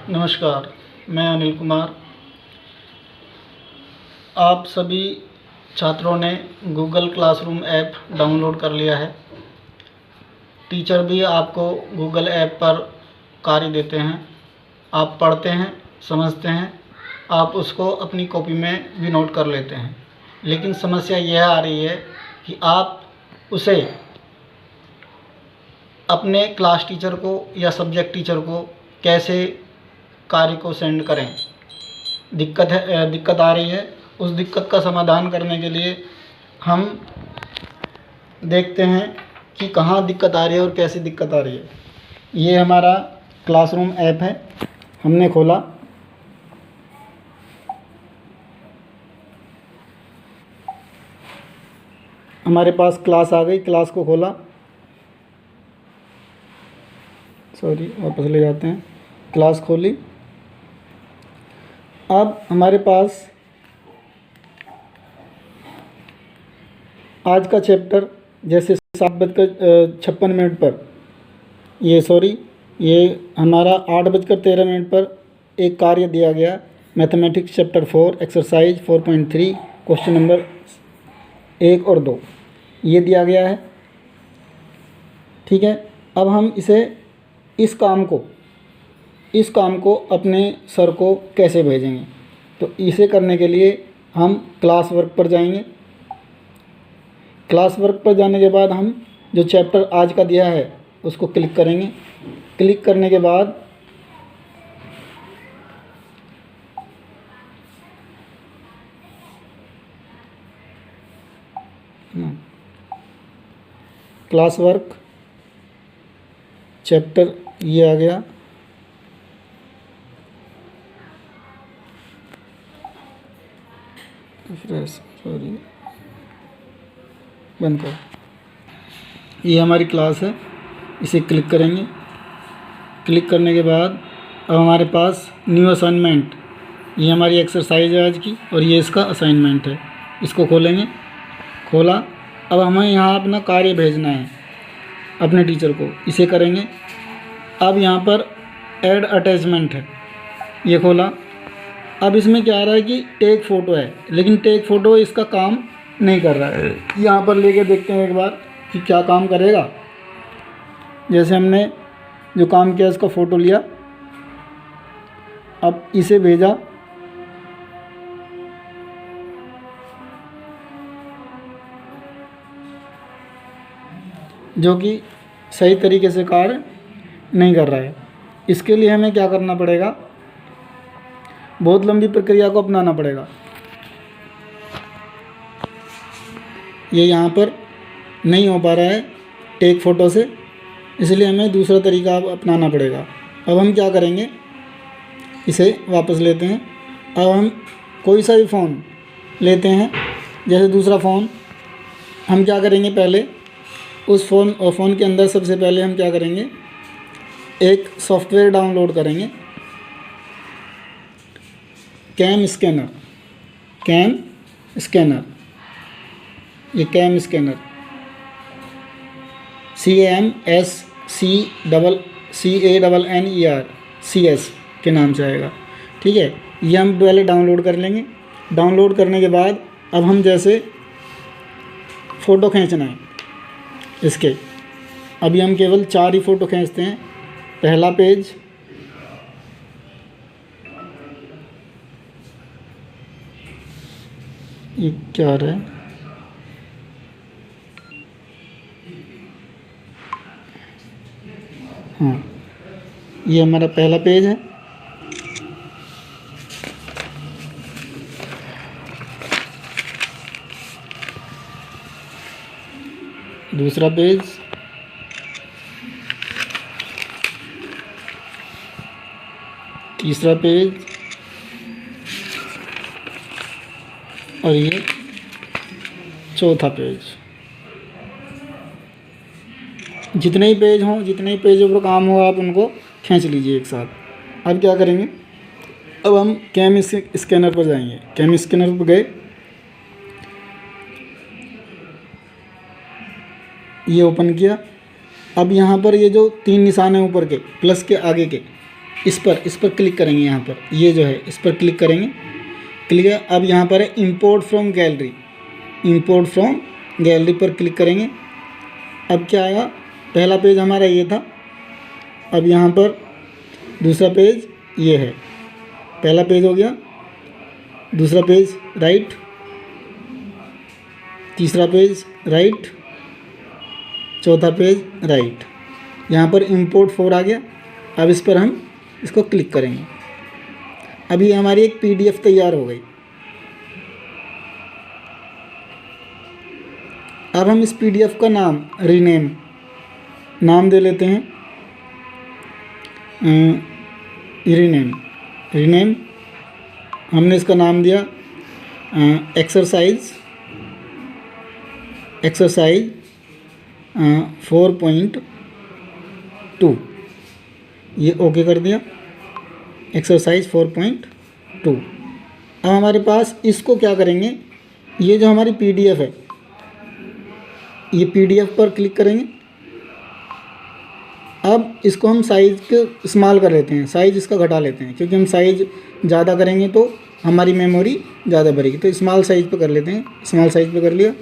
नमस्कार, मैं अनिल कुमार। आप सभी छात्रों ने गूगल क्लासरूम ऐप डाउनलोड कर लिया है। टीचर भी आपको गूगल ऐप पर कार्य देते हैं, आप पढ़ते हैं, समझते हैं, आप उसको अपनी कॉपी में भी नोट कर लेते हैं। लेकिन समस्या यह आ रही है कि आप उसे अपने क्लास टीचर को या सब्जेक्ट टीचर को कैसे कार्य को सेंड करें। दिक्कत आ रही है। उस दिक्कत का समाधान करने के लिए हम देखते हैं कि कहाँ दिक्कत आ रही है और कैसी दिक्कत आ रही है। ये हमारा क्लासरूम ऐप है, हमने खोला। हमारे पास क्लास आ गई, क्लास को खोला। वापस ले जाते हैं। क्लास खोली। अब हमारे पास आज का चैप्टर जैसे 7:56 पर ये हमारा 8:13 पर एक कार्य दिया गया। Mathematics chapter 4 exercise 4.3 question number 1 और 2 ये दिया गया है। ठीक है। अब हम इस काम को अपने सर को कैसे भेजेंगे, तो इसे करने के लिए हम क्लास वर्क पर जाएंगे। क्लास वर्क पर जाने के बाद हम जो चैप्टर आज का दिया है उसको क्लिक करेंगे। क्लिक करने के बाद क्लास वर्क चैप्टर ये आ गया। बंद करो। ये हमारी क्लास है, इसे क्लिक करेंगे। क्लिक करने के बाद अब हमारे पास न्यू असाइनमेंट, ये हमारी एक्सरसाइज है आज की और ये इसका असाइनमेंट है। इसको खोलेंगे। खोला। अब हमें यहाँ अपना कार्य भेजना है अपने टीचर को, इसे करेंगे। अब यहाँ पर ऐड अटैचमेंट है, ये खोला। अब इसमें क्या आ रहा है कि टेक फ़ोटो है, लेकिन टेक फ़ोटो इसका काम नहीं कर रहा है। यहाँ पर लेके देखते हैं एक बार कि क्या काम करेगा। जैसे हमने जो काम किया इसका फ़ोटो लिया, अब इसे भेजा। जो कि सही तरीके से कार्य नहीं कर रहा है। इसके लिए हमें क्या करना पड़ेगा, बहुत लंबी प्रक्रिया को अपनाना पड़ेगा। ये यहाँ पर नहीं हो पा रहा है टेक फ़ोटो से, इसलिए हमें दूसरा तरीका अपनाना पड़ेगा। अब हम क्या करेंगे, इसे वापस लेते हैं। अब हम कोई सा भी फ़ोन लेते हैं, जैसे दूसरा फ़ोन। हम क्या करेंगे, पहले उस फ़ोन के अंदर सबसे पहले हम क्या करेंगे, एक सॉफ्टवेयर डाउनलोड करेंगे, कैम स्कैनर। ये कैम स्कैनर CAMSCANNER के नाम से आएगा। ठीक है। ये हम पहले डाउनलोड कर लेंगे। डाउनलोड करने के बाद अब हम जैसे फ़ोटो खींचना है इसके, अभी हम केवल 4 ही फ़ोटो खींचते हैं। पहला पेज, ये क्या आ रहा है, हाँ, ये हमारा पहला पेज है। दूसरा पेज, तीसरा पेज, और ये चौथा पेज। जितने ही पेज हों, जितने ही पेजों पर काम हो, आप उनको खींच लीजिए एक साथ। अब क्या करेंगे, अब हम कैम स्कैनर पर जाएंगे। कैम स्कैनर पर गए, ये ओपन किया। अब यहाँ पर ये जो 3 निशान हैं ऊपर के प्लस के आगे के, इस पर क्लिक करेंगे। यहाँ पर ये जो है इस पर क्लिक करेंगे। क्लिक है। अब यहाँ पर है import from gallery, import from gallery पर क्लिक करेंगे। अब क्या आएगा, पहला पेज हमारा ये था, अब यहाँ पर दूसरा पेज ये है। पहला पेज हो गया, दूसरा पेज राइट, तीसरा पेज राइट, चौथा पेज राइट। यहाँ पर इंपोर्ट 4 आ गया। अब इस पर हम इसको क्लिक करेंगे। अभी हमारी एक PDF तैयार हो गई। अब हम इस PDF का नाम नाम दे लेते हैं, रीनेम। हमने इसका नाम दिया एक्सरसाइज 4.2, ये ओके कर दिया, एक्सरसाइज 4.2। अब हमारे पास इसको क्या करेंगे, ये जो हमारी PDF है, ये PDF पर क्लिक करेंगे। अब इसको हम साइज़ के स्मॉल कर लेते हैं, साइज़ इसका घटा लेते हैं, क्योंकि हम साइज़ ज़्यादा करेंगे तो हमारी मेमोरी ज़्यादा भरेगी। तो स्मॉल साइज़ पे कर लेते हैं, स्मॉल साइज़ पे कर लिया।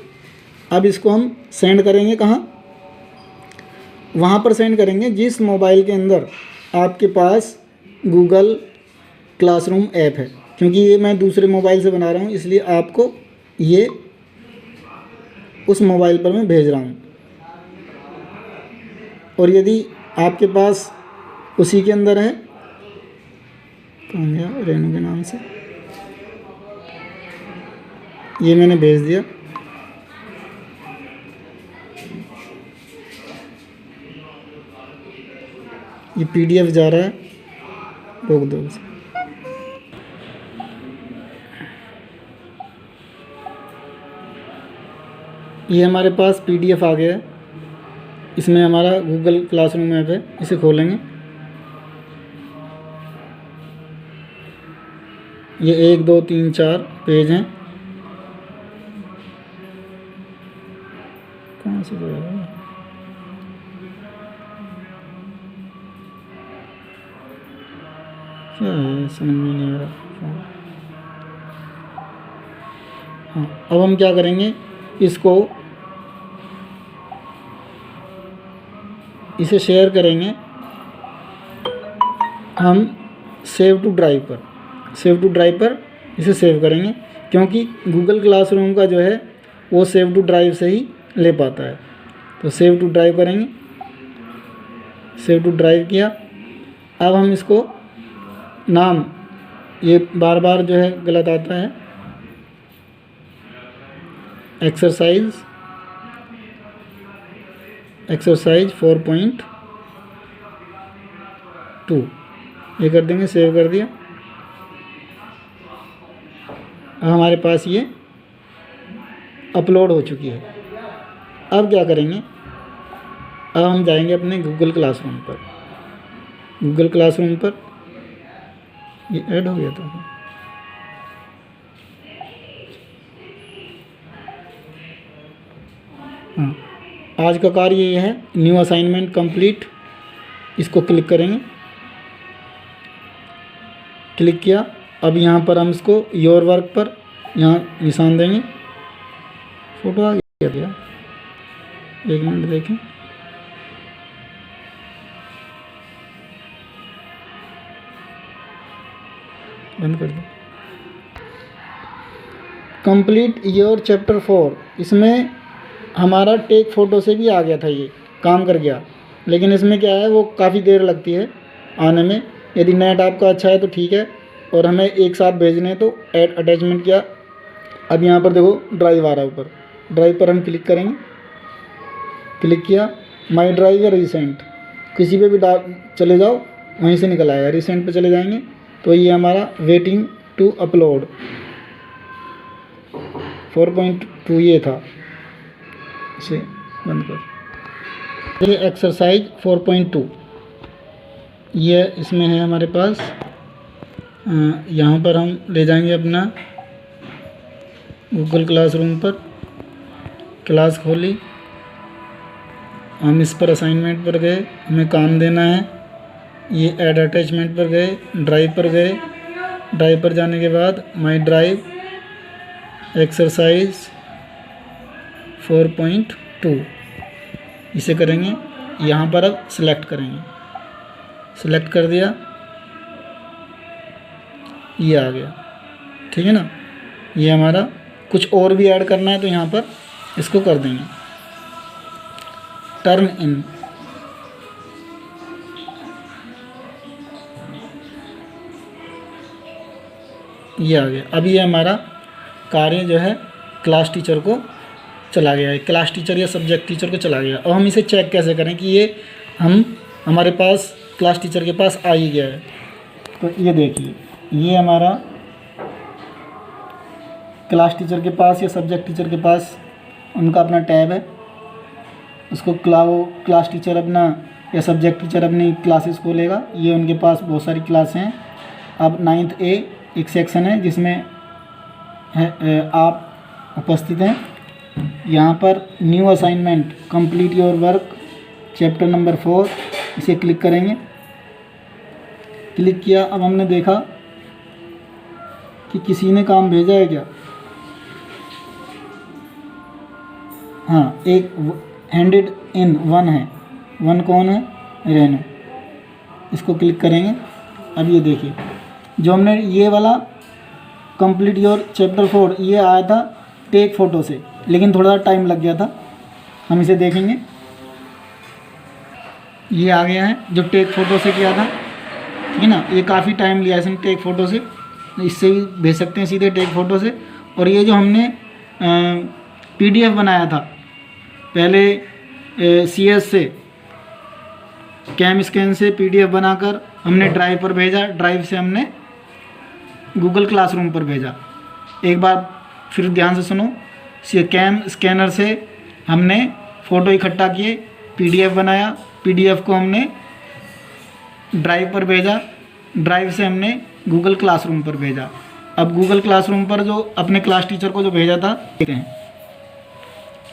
अब इसको हम सेंड करेंगे कहाँ, वहाँ पर सेंड करेंगे जिस मोबाइल के अंदर आपके पास गूगल क्लासरूम ऐप है। क्योंकि ये मैं दूसरे मोबाइल से बना रहा हूँ, इसलिए आपको ये उस मोबाइल पर मैं भेज रहा हूँ। और यदि आपके पास उसी के अंदर है, कहाँ गया, रेनू के नाम से, ये मैंने भेज दिया। ये PDF जा रहा है, रोक दो उसे। ये हमारे पास PDF आ गया है, इसमें हमारा गूगल क्लासरूम ऐप है। इसे खोलेंगे। ये 1 2 3 4 पेज हैं। कहाँ से जाएगा, क्या है, समझ में नहीं आ रहा। हाँ, अब हम क्या करेंगे, इसे शेयर करेंगे हम सेव टू ड्राइव पर इसे सेव करेंगे, क्योंकि गूगल क्लासरूम का जो है वो सेव टू ड्राइव से ही ले पाता है। तो सेव टू ड्राइव करेंगे, सेव टू ड्राइव किया। अब हम इसको नाम, ये बार बार जो है गलत आता है, एक्सरसाइज 4.2 ये कर देंगे। सेव कर दिया। अब हमारे पास ये अपलोड हो चुकी है। अब क्या करेंगे, अब हम जाएंगे अपने गूगल क्लासरूम पर। गूगल क्लासरूम पर ये ऐड हो गया था। हाँ, आज का कार्य ये है, न्यू असाइनमेंट कंप्लीट। इसको क्लिक करेंगे। क्लिक किया। अब यहाँ पर हम इसको योर वर्क पर यहाँ निशान देंगे। फ़ोटो आ गया क्या, 1 मिनट देखें। बंद कर दो। कंप्लीट योर चैप्टर 4, इसमें हमारा टेक फ़ोटो से भी आ गया था, ये काम कर गया। लेकिन इसमें क्या है, वो काफ़ी देर लगती है आने में। यदि नेट आपका अच्छा है तो ठीक है, और हमें एक साथ भेजने तो ऐड अटैचमेंट किया। अब यहाँ पर देखो ड्राइव आ रहा है ऊपर, ड्राइव पर हम क्लिक करेंगे। क्लिक किया, माई ड्राइव या रिसेंट, किसी पे भी चले जाओ, वहीं से निकल आएगा। रिसेंट पे चले जाएंगे तो ये हमारा वेटिंग टू अपलोड 4.2 ये था। इसे बंद कर। ये एक्सरसाइज 4.2 ये इसमें है हमारे पास। यहाँ पर हम ले जाएंगे अपना गूगल क्लासरूम पर। क्लास खोली। हम इस पर असाइनमेंट पर गए, हमें काम देना है। ये ऐड अटैचमेंट पर गए, ड्राइव पर गए, ड्राइव पर जाने के बाद माई ड्राइव एक्सरसाइज 4.2 इसे करेंगे। यहाँ पर अब सिलेक्ट करेंगे, सिलेक्ट कर दिया, ये आ गया, ठीक है ना। ये हमारा कुछ और भी ऐड करना है तो यहाँ पर इसको कर देंगे, टर्न इन। ये आ गया। अब ये हमारा कार्य जो है क्लास टीचर को चला गया है, क्लास टीचर या सब्जेक्ट टीचर को चला गया। अब हम इसे चेक कैसे करें कि ये हमारे पास क्लास टीचर के पास आ ही गया है। तो ये देखिए, ये हमारा क्लास टीचर के पास या सब्जेक्ट टीचर के पास उनका अपना टैब है। उसको क्लास टीचर अपना या सब्जेक्ट टीचर अपनी क्लासेस खोलेगा। ये उनके पास बहुत सारी क्लासें हैं। अब 9th A एक सेक्शन है जिसमें आप उपस्थित हैं। यहाँ पर new assignment complete your work chapter number 4 इसे क्लिक करेंगे। क्लिक किया। अब हमने देखा कि किसी ने काम भेजा है क्या। हाँ, एक हैंडेड इन 1 है। 1 कौन है? रेनू। इसको क्लिक करेंगे। अब ये देखिए, जो हमने ये वाला कंप्लीट योर चैप्टर 4 ये आया था टेक फ़ोटो से, लेकिन थोड़ा सा टाइम लग गया था। हम इसे देखेंगे, ये आ गया है जो टेक फ़ोटो से किया था, ठीक है ना। ये काफ़ी टाइम लिया इसने टेक फ़ोटो से, इससे भी भेज सकते हैं सीधे टेक फ़ोटो से। और ये जो हमने PDF बनाया था पहले CS से कैम स्कैन से PDF बनाकर हमने ड्राइव पर भेजा, ड्राइव से हमने गूगल क्लासरूम पर भेजा। एक बार फिर ध्यान से सुनो, कैम स्कैनर से हमने फ़ोटो इकट्ठा किए, PDF बनाया, PDF को हमने ड्राइव पर भेजा, ड्राइव से हमने गूगल क्लासरूम पर भेजा। अब गूगल क्लासरूम पर जो अपने क्लास टीचर को जो भेजा था, देखते हैं,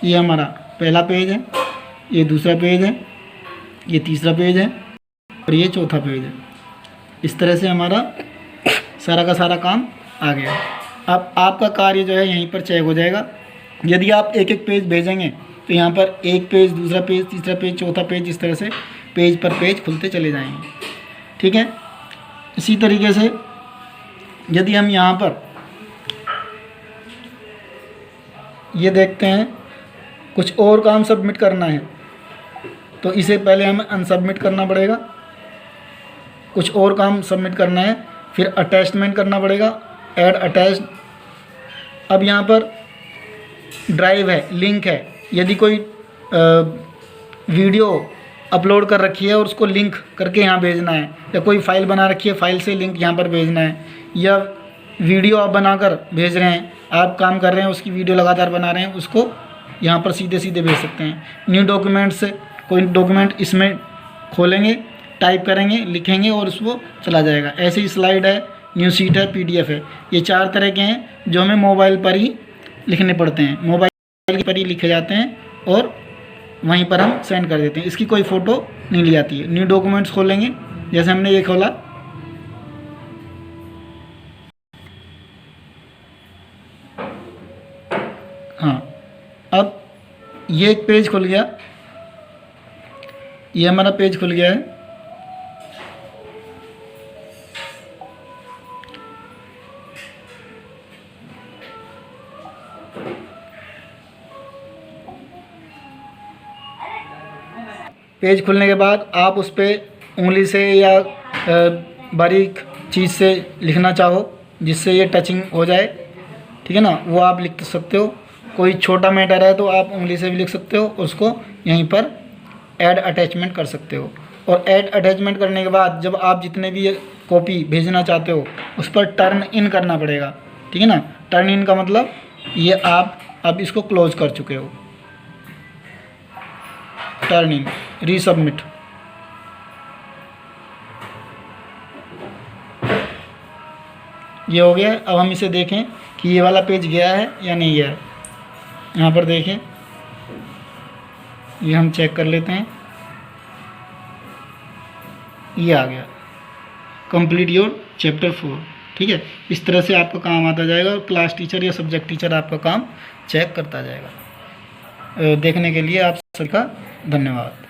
ये हमारा पहला पेज है, ये दूसरा पेज है, ये तीसरा पेज है और ये चौथा पेज है। इस तरह से हमारा सारा का सारा काम आ गया। अब आपका कार्य जो है यहीं पर चेक हो जाएगा। यदि आप एक एक पेज भेजेंगे तो यहाँ पर एक पेज, दूसरा पेज, तीसरा पेज, चौथा पेज, इस तरह से पेज पर पेज खुलते चले जाएंगे, ठीक है। इसी तरीके से यदि हम यहाँ पर ये देखते हैं कुछ और काम सबमिट करना है तो इसे पहले हमें अनसबमिट करना पड़ेगा। कुछ और काम सबमिट करना है, फिर अटैचमेंट करना पड़ेगा, ऐड अटैच्ड। अब यहाँ पर ड्राइव है, लिंक है। यदि कोई वीडियो अपलोड कर रखी है और उसको लिंक करके यहाँ भेजना है, या कोई फ़ाइल बना रखी है, फ़ाइल से लिंक यहाँ पर भेजना है, या वीडियो आप बनाकर भेज रहे हैं, आप काम कर रहे हैं, उसकी वीडियो लगातार बना रहे हैं, उसको यहाँ पर सीधे सीधे भेज सकते हैं। न्यू डॉक्यूमेंट से कोई डॉक्यूमेंट इसमें खोलेंगे, टाइप करेंगे, लिखेंगे और उसको चला जाएगा। ऐसे ही स्लाइड है, न्यू सीट है, PDF है। ये 4 तरह के हैं जो हमें मोबाइल पर ही लिखने पड़ते हैं, मोबाइल पर ही लिखे जाते हैं और वहीं पर हम सेंड कर देते हैं। इसकी कोई फ़ोटो नहीं ली जाती है। न्यू डॉक्यूमेंट्स खोलेंगे, जैसे हमने ये खोला, हाँ, अब ये एक पेज खुल गया, ये हमारा पेज खुल गया है। पेज खुलने के बाद आप उस पर उंगली से या बारीक चीज़ से लिखना चाहो जिससे ये टचिंग हो जाए, ठीक है ना, वो आप लिख सकते हो। कोई छोटा मैटर है तो आप उंगली से भी लिख सकते हो, उसको यहीं पर ऐड अटैचमेंट कर सकते हो। और ऐड अटैचमेंट करने के बाद जब आप जितने भी ये कॉपी भेजना चाहते हो उस पर टर्न इन करना पड़ेगा, ठीक है ना। टर्न इन का मतलब ये आप अब इसको क्लोज कर चुके हो। Turn in, resubmit. ये हो गया। अब हम इसे देखें कि ये वाला पेज गया है या नहीं गया है। यहाँ पर देखें, ये हम चेक कर लेते हैं, ये आ गया कंप्लीट योर चैप्टर 4। ठीक है, इस तरह से आपका काम आता जाएगा और क्लास टीचर या सब्जेक्ट टीचर आपका काम चेक करता जाएगा। देखने के लिए आप सबका धन्यवाद।